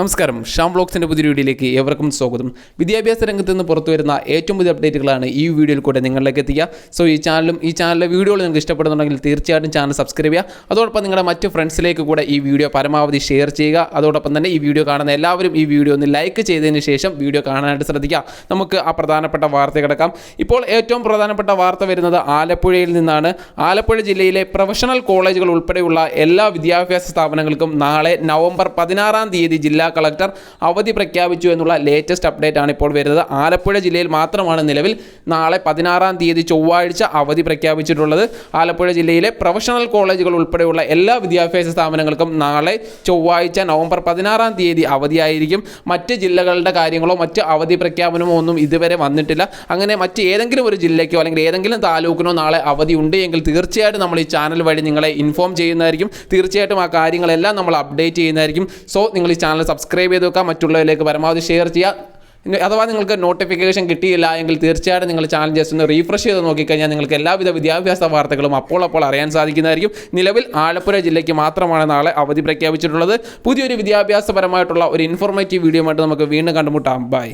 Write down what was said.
നമസ്കാരം, ഷ്യാംവ്ലോഗ്സിൻ്റെ പുതിയ വീഡിയോയിലേക്ക് ഏവർക്കും സ്വാഗതം. വിദ്യാഭ്യാസ രംഗത്ത് നിന്ന് പുറത്തു വരുന്ന ഏറ്റവും പുതിയ അപ്ഡേറ്റുകളാണ് ഈ വീഡിയോയിൽ കൂടെ നിങ്ങളിലേക്ക് എത്തിക്കുക. സോ ഈ ചാനലിലെ വീഡിയോകൾ നിങ്ങൾക്ക് ഇഷ്ടപ്പെടുന്നുണ്ടെങ്കിൽ തീർച്ചയായിട്ടും ചാനൽ സബ്സ്ക്രൈബ് ചെയ്യുക. അതോടൊപ്പം നിങ്ങളുടെ മറ്റ് ഫ്രണ്ട്സിലേക്ക് കൂടെ ഈ വീഡിയോ പരമാവധി ഷെയർ ചെയ്യുക. അതോടൊപ്പം തന്നെ ഈ വീഡിയോ കാണുന്ന എല്ലാവരും ഈ വീഡിയോ ഒന്ന് ലൈക്ക് ചെയ്തതിന് ശേഷം വീഡിയോ കാണാനായിട്ട് ശ്രദ്ധിക്കുക. നമുക്ക് ആ പ്രധാനപ്പെട്ട വാർത്ത കിടക്കാം. ഇപ്പോൾ ഏറ്റവും പ്രധാനപ്പെട്ട വാർത്ത വരുന്നത് ആലപ്പുഴയിൽ നിന്നാണ്. ആലപ്പുഴ ജില്ലയിലെ പ്രൊഫഷണൽ കോളേജുകൾ ഉൾപ്പെടെയുള്ള എല്ലാ വിദ്യാഭ്യാസ സ്ഥാപനങ്ങൾക്കും നാളെ നവംബർ 16-ാം തീയതി ജില്ലാ കളക്ടർ അവധി പ്രഖ്യാപിച്ചു എന്നുള്ള ലേറ്റസ്റ്റ് അപ്ഡേറ്റ് ആണ് ഇപ്പോൾ വരുന്നത്. ആലപ്പുഴ ജില്ലയിൽ മാത്രമാണ് നിലവിൽ നാളെ 16-ാം തീയതി ചൊവ്വാഴ്ച അവധി പ്രഖ്യാപിച്ചിട്ടുള്ളത്. ആലപ്പുഴ ജില്ലയിലെ പ്രൊഫഷണൽ കോളേജുകൾ ഉൾപ്പെടെയുള്ള എല്ലാ വിദ്യാഭ്യാസ സ്ഥാപനങ്ങൾക്കും നാളെ ചൊവ്വാഴ്ച നവംബർ 16-ാം തീയതി അവധിയായിരിക്കും. മറ്റ് ജില്ലകളുടെ കാര്യങ്ങളോ മറ്റ് അവധി പ്രഖ്യാപനമോ ഒന്നും ഇതുവരെ വന്നിട്ടില്ല. അങ്ങനെ മറ്റ് ഏതെങ്കിലും ഒരു ജില്ലയ്ക്കോ അല്ലെങ്കിൽ ഏതെങ്കിലും താലൂക്കിനോ നാളെ അവധി ഉണ്ട് എങ്കിൽ തീർച്ചയായിട്ടും നമ്മൾ ഈ ചാനൽ വഴി നിങ്ങളെ ഇൻഫോം ചെയ്യുന്നതായിരിക്കും. തീർച്ചയായിട്ടും ആ കാര്യങ്ങളെല്ലാം നമ്മൾ അപ്ഡേറ്റ് ചെയ്യുന്നതായിരിക്കും. സോ നിങ്ങൾ ഈ ചാനൽ സബ്സ്ക്രൈബ് ചെയ്ത് വെക്കുക, മറ്റുള്ളവരിലേക്ക് പരമാവധി ഷെയർ ചെയ്യുക. അഥവാ നിങ്ങൾക്ക് നോട്ടിഫിക്കേഷൻ കിട്ടിയില്ല എങ്കിൽ തീർച്ചയായിട്ടും നിങ്ങൾ ചാനൽ ജസ്റ്റ് ഒന്ന് റീഫ്രഷ് ചെയ്ത് നോക്കിക്കഴിഞ്ഞാൽ നിങ്ങൾക്ക് എല്ലാവിധ വിദ്യാഭ്യാസ വാർത്തകളും അപ്പോൾ അറിയാൻ സാധിക്കുന്നതായിരിക്കും. നിലവിൽ ആലപ്പുഴ ജില്ലയ്ക്ക് മാത്രമാണ് നാളെ അവധി പ്രഖ്യാപിച്ചിട്ടുള്ളത്. പുതിയൊരു വിദ്യാഭ്യാസപരമായിട്ടുള്ള ഒരു ഇൻഫോർമേറ്റീവ് വീഡിയോ ആയിട്ട് നമുക്ക് വീണ്ടും കണ്ടുമുട്ടാം. ബൈ.